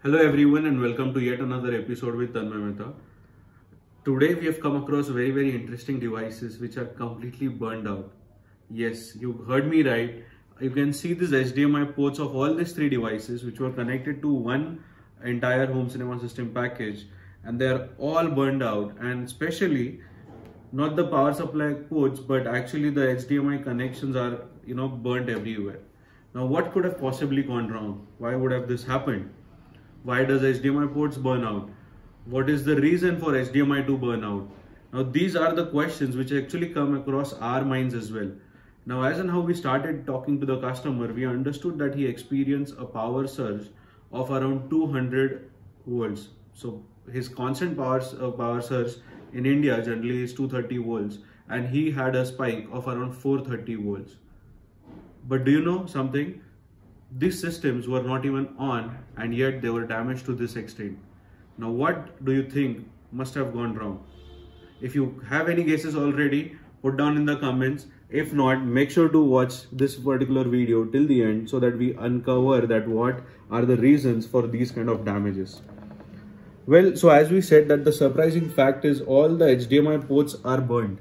Hello everyone and welcome to yet another episode with Tanmay Mehta. Today we have come across very interesting devices which are completely burned out. Yes, you heard me right. You can see these HDMI ports of all these three devices which were connected to one entire home cinema system package, and they are all burned out, and especially not the power supply ports but actually the HDMI connections are burnt everywhere. Now what could have possibly gone wrong? Why would have this happened? Why does HDMI ports burn out? What is the reason for HDMI to burn out? Now these are the questions which actually come across our minds as well. Now as and how we started talking to the customer, we understood that he experienced a power surge of around 200 volts. So his constant power surge in India generally is 230 volts, and he had a spike of around 430 volts. But do you know something? These systems were not even on, and yet they were damaged to this extent. Now what do you think must have gone wrong? If you have any guesses already, put down in the comments. If not, make sure to watch this particular video till the end so that we uncover that what are the reasons for these kind of damages. Well, so as we said, that the surprising fact is all the HDMI ports are burned,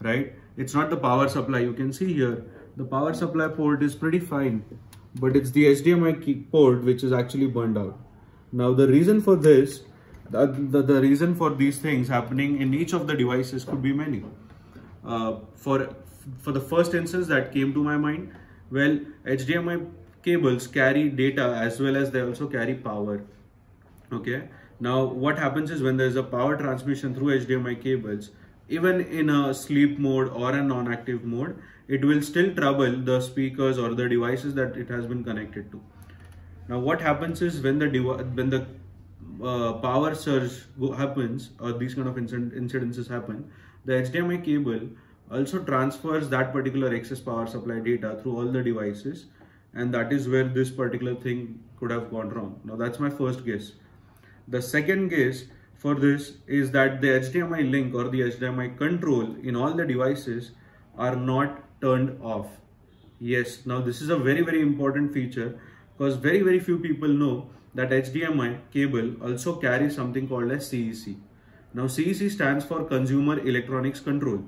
right? It's not the power supply. You can see here the power supply port is pretty fine, but it's the HDMI port which is actually burned out. Now the reason for this, the reason for these things happening in each of the devices could be many. For the first instance that came to my mind, well, HDMI cables carry data as well as they also carry power. Okay. Now what happens is when there is a power transmission through HDMI cables, even in a sleep mode or a non-active mode, it will still trouble the speakers or the devices that it has been connected to. Now what happens is when the power surge happens, or these kind of incidences happen, the HDMI cable also transfers that particular excess power supply data through all the devices, and that is where this particular thing could have gone wrong. Now that's my first guess. The second guess for this is that the HDMI link or the HDMI control in all the devices are not turned off. Yes, now this is a very important feature, because very few people know that HDMI cable also carries something called as CEC. Now CEC stands for Consumer Electronics Control.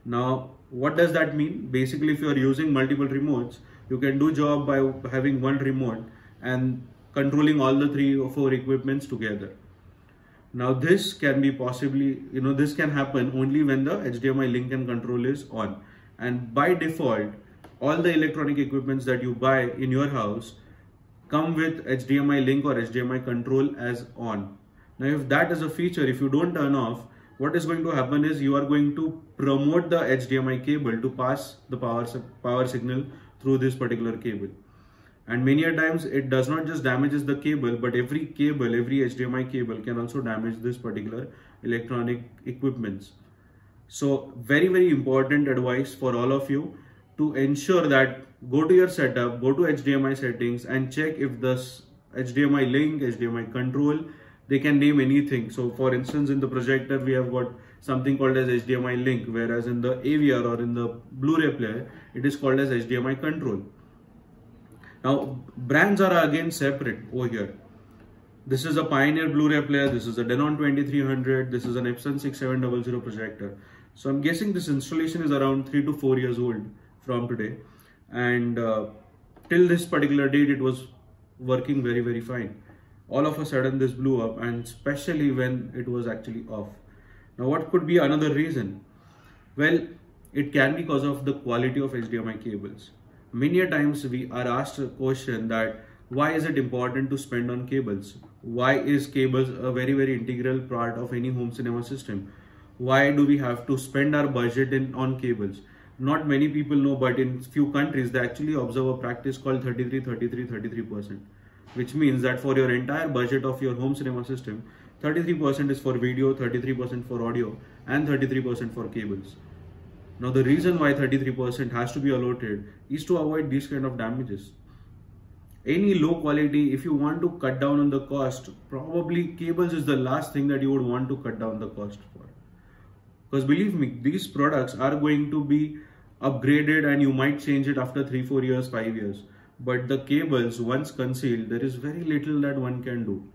Now what does that mean? Basically, if you are using multiple remotes, you can do job by having one remote and controlling all the 3 or 4 equipments together. Now this can be possibly, this can happen only when the HDMI link and control is on. And by default, all the electronic equipments that you buy in your house come with HDMI link or HDMI control as on. Now if that is a feature, if you don't turn off, what is going to happen is you are going to promote the HDMI cable to pass the power signal through this particular cable. And many a times it does not just damages the cable, but every HDMI cable can also damage this particular electronic equipments. So very important advice for all of you to ensure that go to your setup, go to HDMI settings and check if this HDMI link, HDMI control, they can name anything. So for instance, in the projector we have got something called as HDMI link, whereas in the AVR or in the Blu-ray player it is called as HDMI control. Now brands are again separate over here. This is a Pioneer Blu-ray player, this is a Denon 2300, this is an Epson 6700 projector. So I'm guessing this installation is around 3 to 4 years old from today, and till this particular date it was working very fine. All of a sudden this blew up, and especially when it was actually off. Now what could be another reason? Well, it can be because of the quality of HDMI cables. Many a times we are asked a question that why is it important to spend on cables? Why is cables a very integral part of any home cinema system? Why do we have to spend our budget on cables? Not many people know, but in few countries they actually observe a practice called 33%, which means that for your entire budget of your home cinema system, 33% is for video, 33% for audio and 33% for cables. Now the reason why 33% has to be allotted is to avoid these kind of damages. Any low quality, if you want to cut down on the cost, probably cables is the last thing that you would want to cut down the cost for. Because believe me, these products are going to be upgraded and you might change it after 3, 4 years, 5 years. but the cables, once concealed, there is very little that one can do.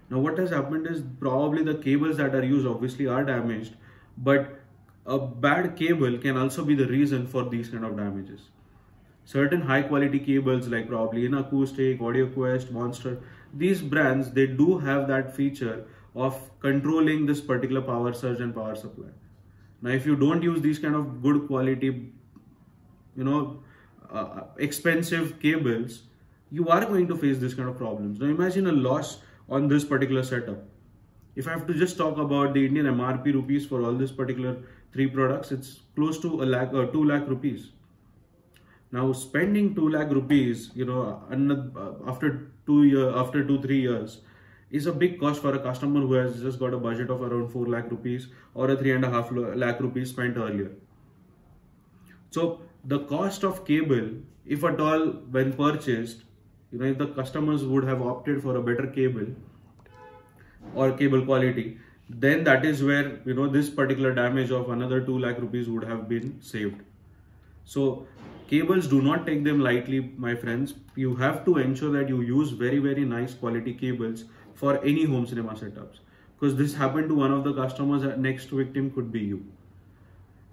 Now what has happened is probably the cables that are used obviously are damaged, but a bad cable can also be the reason for these kind of damages. Certain high quality cables like probably Inacoustic, AudioQuest, Monster, these brands, they do have that feature of controlling this particular power surge and power supply. Now if you don't use these kind of good quality, expensive cables, you are going to face this kind of problems. Now imagine a loss on this particular setup. If I have to just talk about the Indian MRP rupees for all this particular 3 products, it's close to 2 lakh rupees. Now spending 2 lakh rupees, after 2-3 years is a big cost for a customer who has just got a budget of around 4 lakh rupees or a 3.5 lakh rupees spent earlier. So the cost of cable, if at all when purchased, if the customers would have opted for a better cable or cable quality, then that is where, this particular damage of another 2 lakh rupees would have been saved. So cables, do not take them lightly, my friends. You have to ensure that you use very, very nice quality cables for any home cinema setups, because this happened to one of the customers. Next victim could be you.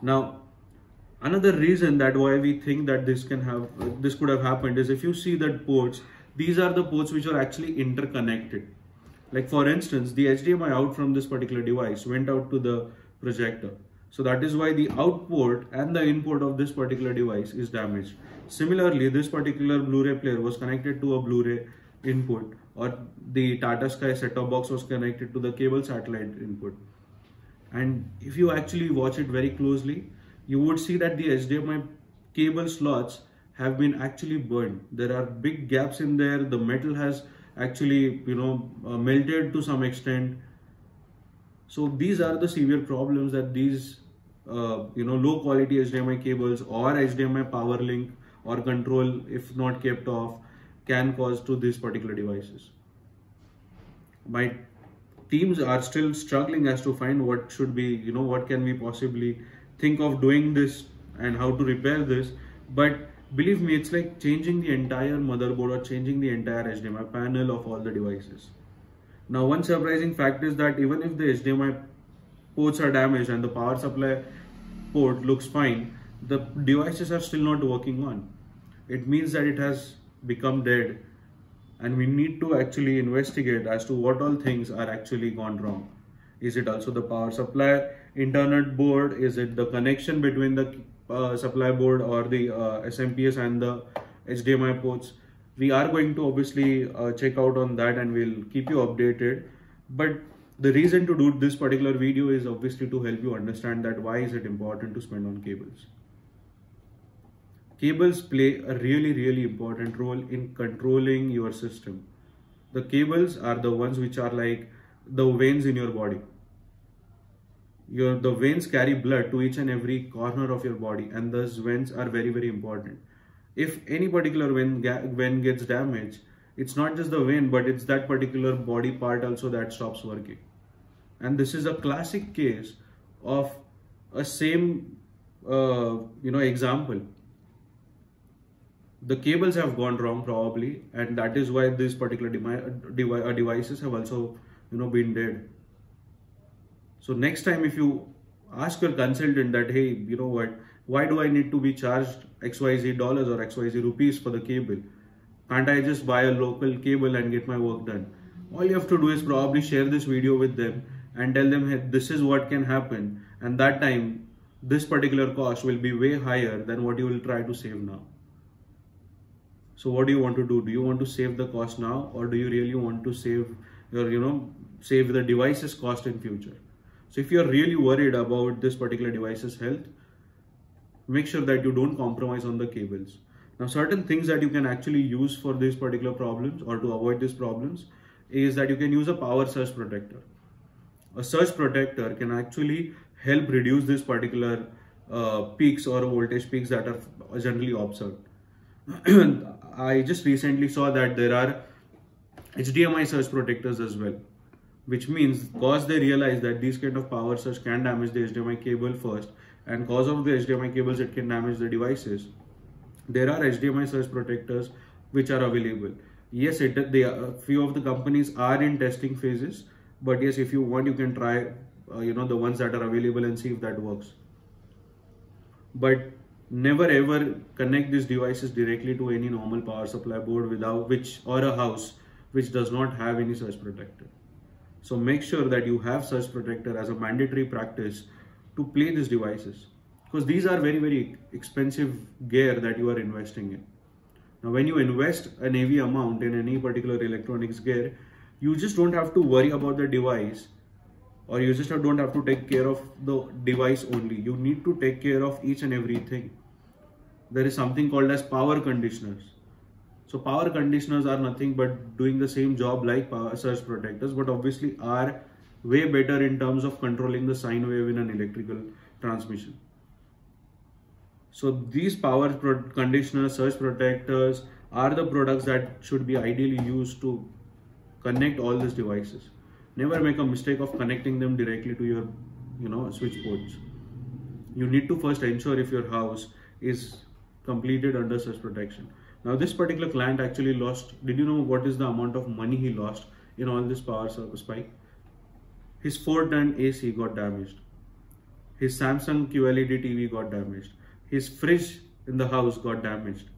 Now, another reason that why we think that this could have happened is if you see that ports, these are the ports which are actually interconnected. Like for instance, the HDMI out from this particular device went out to the projector. So that is why the out port and the input of this particular device is damaged. Similarly, this particular Blu-ray player was connected to a Blu-ray input, or the Tata Sky set-top box was connected to the cable satellite input. And if you actually watch it very closely, you would see that the HDMI cable slots have been actually burned. There are big gaps in there. The metal has actually, melted to some extent. So these are the severe problems that these, low quality HDMI cables or HDMI power link or control, if not kept off, can cause to these particular devices. My teams are still struggling as to find what should be, what can we possibly think of doing this and how to repair this. But believe me, it's like changing the entire motherboard or changing the entire HDMI panel of all the devices. Now, one surprising fact is that even if the HDMI ports are damaged and the power supply port looks fine, the devices are still not working on. It means that it has become dead, and we need to actually investigate as to what all things are actually gone wrong. Is it also the power supply internal board? Is it the connection between the supply board or the SMPS and the HDMI ports? We are going to obviously check out on that, and we'll keep you updated. But the reason to do this particular video is obviously to help you understand that why is it important to spend on cables. Cables play a really, really important role in controlling your system. The cables are the ones which are like the veins in your body. The veins carry blood to each and every corner of your body, and those veins are very, very important. If any particular vein gets damaged, it's not just the vein, but it's that particular body part also that stops working. And this is a classic case of a same, example. The cables have gone wrong probably, and that is why these particular devices have also, been dead. So next time if you ask your consultant that, hey, why do I need to be charged XYZ dollars or XYZ rupees for the cable? Can't I just buy a local cable and get my work done? All you have to do is probably share this video with them and tell them, hey, this is what can happen. And that time, this particular cost will be way higher than what you will try to save now. So what do you want to do? Do you want to save the cost now, or do you really want to save your, save the device's cost in future? So if you're really worried about this particular device's health, make sure that you don't compromise on the cables. Now, certain things that you can actually use for these particular problems or to avoid these problems is that you can use a power surge protector. A surge protector can actually help reduce this particular peaks or voltage peaks that are generally observed. I just recently saw that there are HDMI surge protectors as well, which means because they realize that these kind of power surge can damage the HDMI cable first, and cause of the HDMI cables it can damage the devices. There are HDMI surge protectors which are available. Yes, few of the companies are in testing phases, but yes, if you want, you can try the ones that are available and see if that works. But never ever connect these devices directly to any normal power supply board or a house which does not have any surge protector. So make sure that you have surge protector as a mandatory practice to play these devices, because these are very, very expensive gear that you are investing in. Now, when you invest an heavy amount in any particular electronics gear, you just don't have to worry about the device, or you just don't have to take care of the device only. You need to take care of each and everything. There is something called as power conditioners. So power conditioners are nothing but doing the same job like power surge protectors, but obviously are way better in terms of controlling the sine wave in an electrical transmission. So these power conditioners, surge protectors are the products that should be ideally used to connect all these devices. Never make a mistake of connecting them directly to your switch ports. You need to first ensure if your house is completed under surge protection. Now, this particular client actually lost, did you know what is the amount of money he lost in all this power spike? His 4-ton AC got damaged. His Samsung QLED TV got damaged. His fridge in the house got damaged.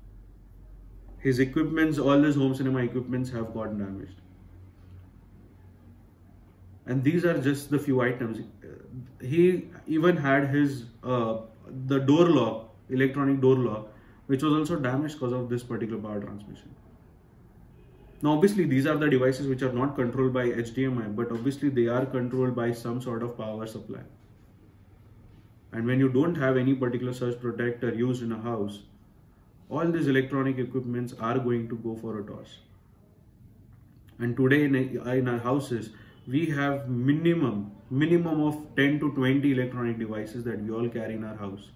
His equipments, all his home cinema equipments have gotten damaged. And these are just the few items. He even had his the door lock, electronic door lock, which was also damaged because of this particular power transmission. Now, obviously, these are the devices which are not controlled by HDMI, but obviously they are controlled by some sort of power supply. And when you don't have any particular surge protector used in a house, all these electronic equipments are going to go for a toss. And today in our houses, we have minimum of 10 to 20 electronic devices that we all carry in our house.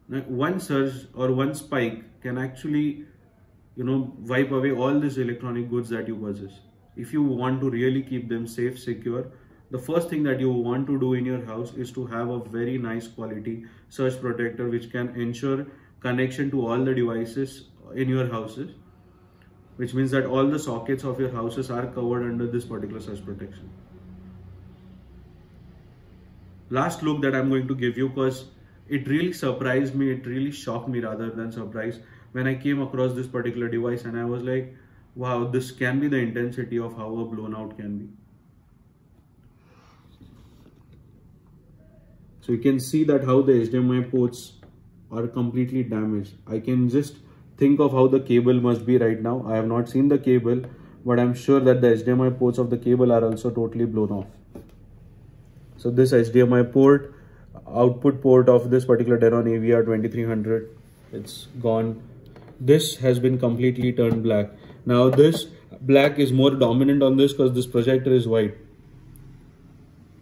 Now, one surge or one spike can actually, wipe away all these electronic goods that you possess. If you want to really keep them safe, secure, the first thing that you want to do in your house is to have a very nice quality surge protector which can ensure connection to all the devices in your houses, which means that all the sockets of your houses are covered under this particular surge protection. Last look that I'm going to give you, because it really surprised me, it really shocked me rather than surprised, when I came across this particular device and I was like, wow, this can be the intensity of how a blown out can be. So you can see that how the HDMI ports are completely damaged. I can just think of how the cable must be right now. I have not seen the cable, but I'm sure that the HDMI ports of the cable are also totally blown off. So this HDMI port, output port of this particular Denon AVR 2300, it's gone. This has been completely turned black. Now this black is more dominant on this because this projector is white.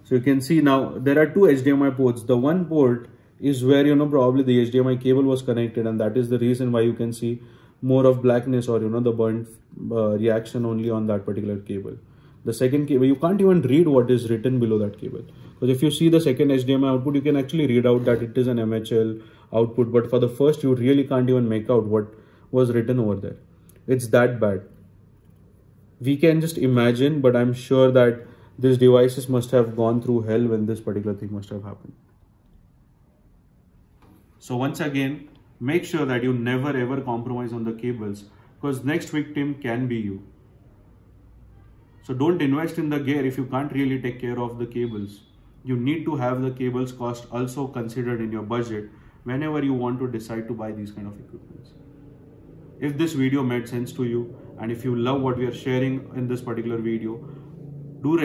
So you can see now there are two HDMI ports. The one port is where probably the HDMI cable was connected, and that is the reason why you can see more of blackness or the burnt reaction only on that particular cable. The second cable, you can't even read what is written below that cable, because if you see the second HDMI output, you can actually read out that it is an MHL output, but for the first you really can't even make out what was written over there. It's that bad. We can just imagine, but I'm sure that these devices must have gone through hell when this particular thing must have happened. So once again, make sure that you never ever compromise on the cables, because next victim can be you. So don't invest in the gear if you can't really take care of the cables. You need to have the cables cost also considered in your budget whenever you want to decide to buy these kind of equipments. If this video made sense to you, and if you love what we are sharing in this particular video, do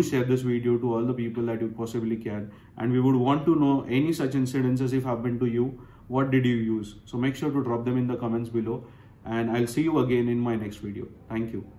share this video to all the people that you possibly can. And we would want to know any such incidences if happened to you, what did you use? So make sure to drop them in the comments below, and I'll see you again in my next video. Thank you.